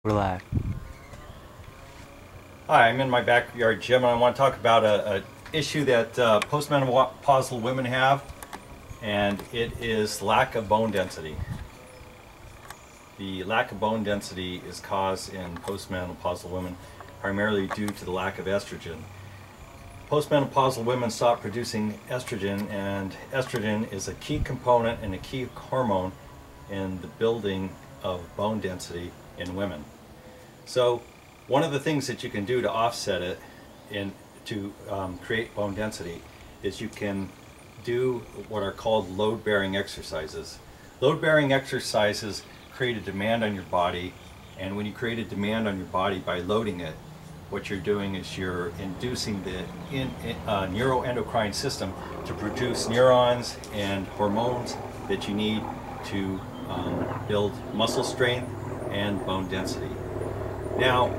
We're live. Hi, I'm in my backyard gym and I want to talk about a issue that postmenopausal women have, and it is lack of bone density. The lack of bone density is caused in postmenopausal women primarily due to the lack of estrogen. Postmenopausal women stop producing estrogen, and estrogen is a key component and a key hormone in the building of bone density in women. So one of the things that you can do to offset it to create bone density is you can do what are called load-bearing exercises. Load-bearing exercises create a demand on your body, and when you create a demand on your body by loading it, what you're doing is you're inducing the neuroendocrine system to produce neurons and hormones that you need to build muscle strength and bone density. Now,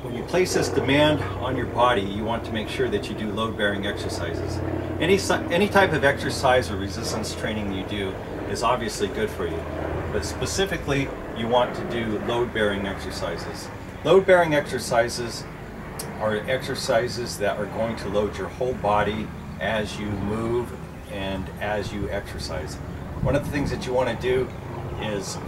when you place this demand on your body, you want to make sure that you do load-bearing exercises. Any type of exercise or resistance training you do is obviously good for you, but specifically you want to do load-bearing exercises. Load-bearing exercises are exercises that are going to load your whole body as you move and as you exercise. One of the things that you want to do is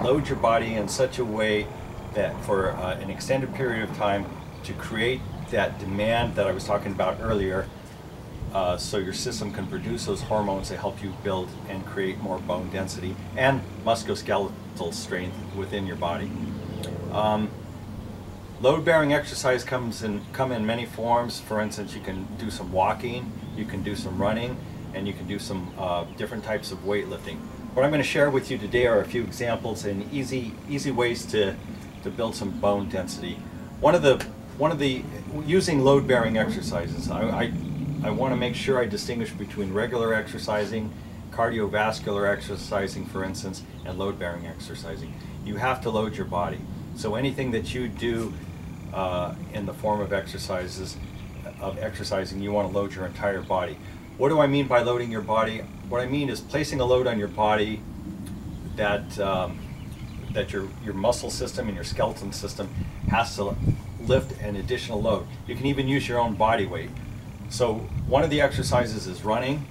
load your body in such a way that for an extended period of time to create that demand that I was talking about earlier, so your system can produce those hormones that help you build and create more bone density and musculoskeletal strength within your body. Load-bearing exercise come in many forms. For instance, you can do some walking, you can do some running, and you can do some different types of weightlifting. What I'm going to share with you today are a few examples and easy ways to build some bone density. One of the using load-bearing exercises, I want to make sure I distinguish between regular exercising, cardiovascular exercising, for instance, and load-bearing exercising. You have to load your body. So anything that you do in the form of exercising, you want to load your entire body. What do I mean by loading your body? What I mean is placing a load on your body that your muscle system and your skeleton system has to lift an additional load. You can even use your own body weight. So one of the exercises is running.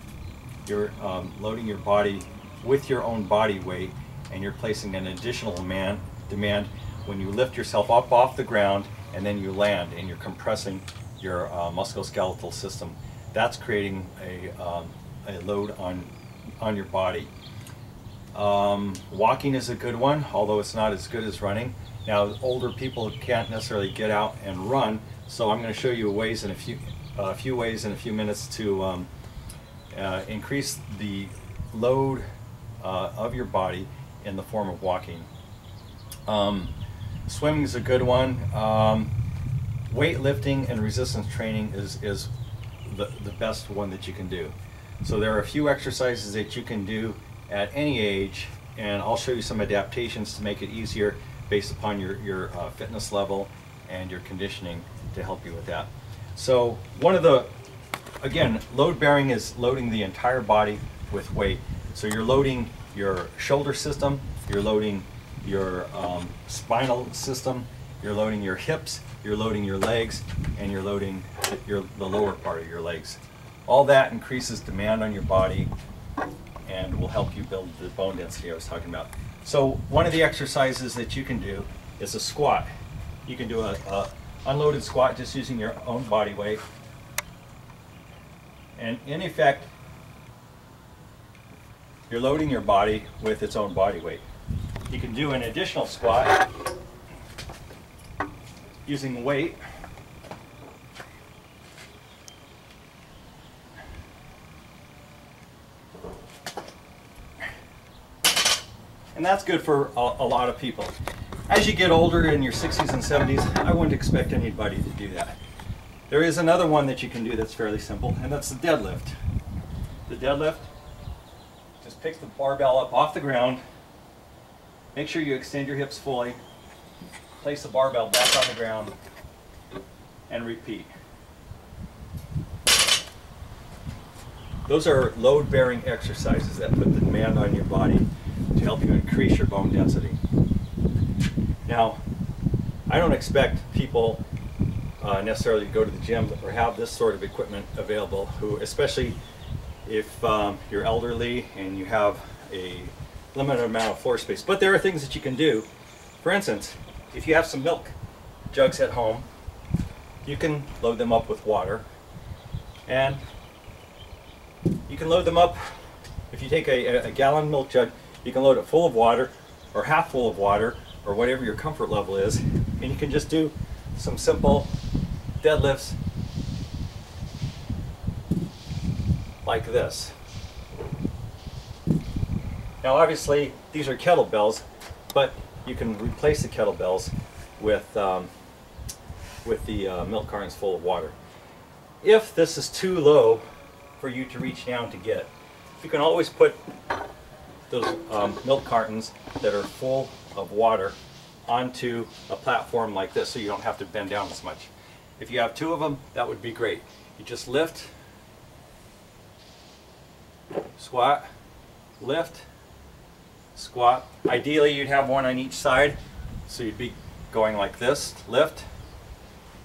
You're loading your body with your own body weight, and you're placing an additional demand when you lift yourself up off the ground and then you land, and you're compressing your musculoskeletal system. That's creating a load on your body. Walking is a good one, although it's not as good as running. Now, older people can't necessarily get out and run, so I'm going to show you a few ways in a few minutes to increase the load of your body in the form of walking. Swimming is a good one. Weightlifting and resistance training is the best one that you can do. So there are a few exercises that you can do at any age, and I'll show you some adaptations to make it easier based upon your fitness level and your conditioning to help you with that. So again, load bearing is loading the entire body with weight. So you're loading your shoulder system, you're loading your spinal system, you're loading your hips, you're loading your legs, and you're loading the lower part of your legs. All that increases demand on your body and will help you build the bone density I was talking about. So one of the exercises that you can do is a squat. You can do a unloaded squat just using your own body weight. And in effect, you're loading your body with its own body weight. You can do an additional squat using weight. And that's good for a lot of people. As you get older in your 60s and 70s, I wouldn't expect anybody to do that. There is another one that you can do that's fairly simple, and that's the deadlift. The deadlift, just pick the barbell up off the ground, make sure you extend your hips fully, place the barbell back on the ground, and repeat. Those are load-bearing exercises that put the demand on your body to help you increase your bone density. Now, I don't expect people necessarily to go to the gym or have this sort of equipment available, who, especially if you're elderly and you have a limited amount of floor space. But there are things that you can do. For instance, if you have some milk jugs at home, you can load them up with water, and you can load them up. If you take a gallon milk jug, you can load it full of water or half full of water or whatever your comfort level is, and you can just do some simple deadlifts like this. Now obviously these are kettlebells, but you can replace the kettlebells with the milk cartons full of water. If this is too low for you to reach down to get, you can always put those milk cartons that are full of water onto a platform like this, so you don't have to bend down as much. If you have two of them, that would be great. You just lift, squat, lift, squat. Ideally you'd have one on each side, so you'd be going like this: lift,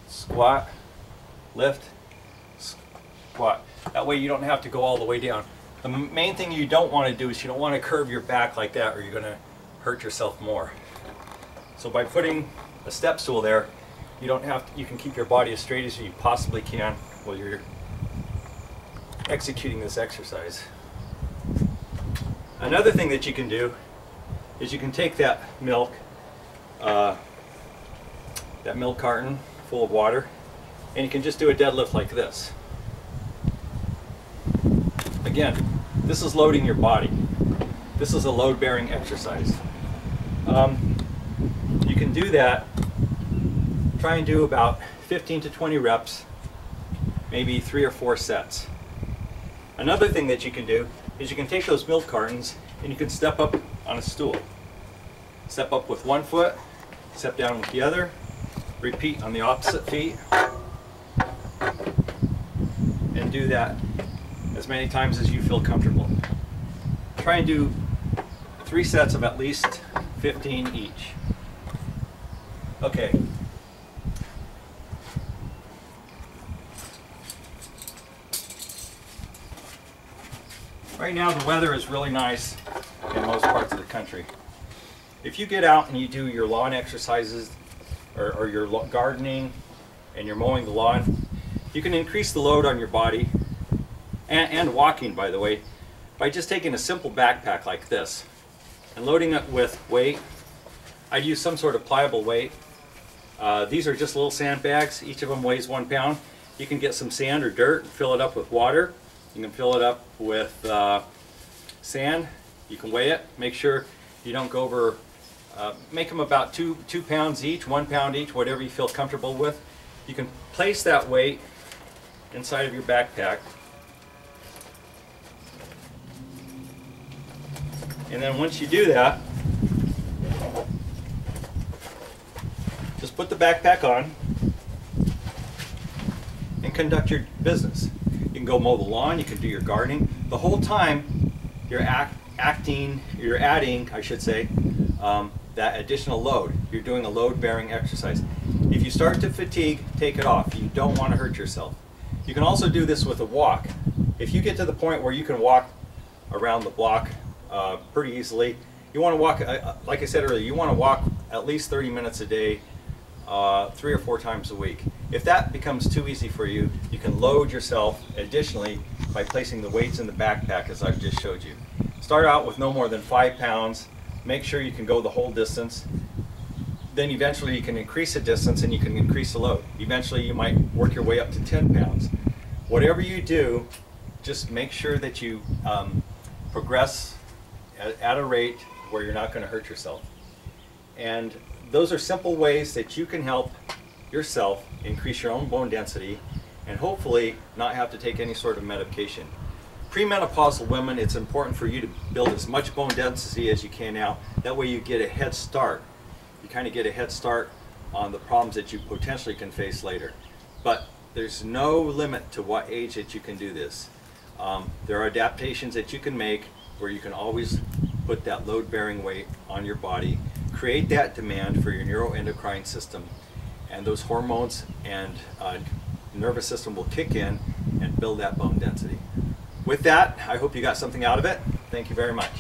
squat, lift, squat. That way you don't have to go all the way down. The main thing you don't want to do is you don't want to curve your back like that, or you're going to hurt yourself more. So by putting a step stool there, you don't have to, you can keep your body as straight as you possibly can while you're executing this exercise. Another thing that you can do is you can take that milk carton full of water, and you can just do a deadlift like this. Again, this is loading your body. This is a load-bearing exercise. You can do that. Try and do about 15 to 20 reps, maybe 3 or 4 sets. Another thing that you can do is you can take those milk cartons and you can step up on a stool. Step up with one foot, step down with the other, repeat on the opposite feet, and do that as many times as you feel comfortable. Try and do 3 sets of at least 15 each. Okay. Right now the weather is really nice in most parts of the country. If you get out and you do your lawn exercises or your gardening and you're mowing the lawn, you can increase the load on your body, and walking, by the way, by just taking a simple backpack like this and loading it with weight. I'd use some sort of pliable weight. These are just little sandbags. Each of them weighs 1 pound. You can get some sand or dirt and fill it up with water. You can fill it up with sand. You can weigh it. Make sure you don't go over, make them about 2 pounds each, 1 pound each, whatever you feel comfortable with. You can place that weight inside of your backpack. And then once you do that, just put the backpack on and conduct your business. You can go mow the lawn, you can do your gardening. The whole time you're adding, I should say, that additional load. You're doing a load-bearing exercise. If you start to fatigue, take it off. You don't want to hurt yourself. You can also do this with a walk. If you get to the point where you can walk around the block pretty easily, you want to walk, like I said earlier, you want to walk at least 30 minutes a day, 3 or 4 times a week. If that becomes too easy for you, you can load yourself additionally by placing the weights in the backpack as I've just showed you. Start out with no more than 5 pounds. Make sure you can go the whole distance. Then eventually you can increase the distance and you can increase the load. Eventually you might work your way up to 10 pounds. Whatever you do, just make sure that you progress at a rate where you're not going to hurt yourself. And those are simple ways that you can help yourself increase your own bone density and hopefully not have to take any sort of medication. Premenopausal women, it's important for you to build as much bone density as you can now. That way you get a head start. You kind of get a head start on the problems that you potentially can face later. But there's no limit to what age that you can do this. There are adaptations that you can make where you can always put that load-bearing weight on your body, create that demand for your neuroendocrine system, and those hormones and nervous system will kick in and build that bone density. With that, I hope you got something out of it. Thank you very much.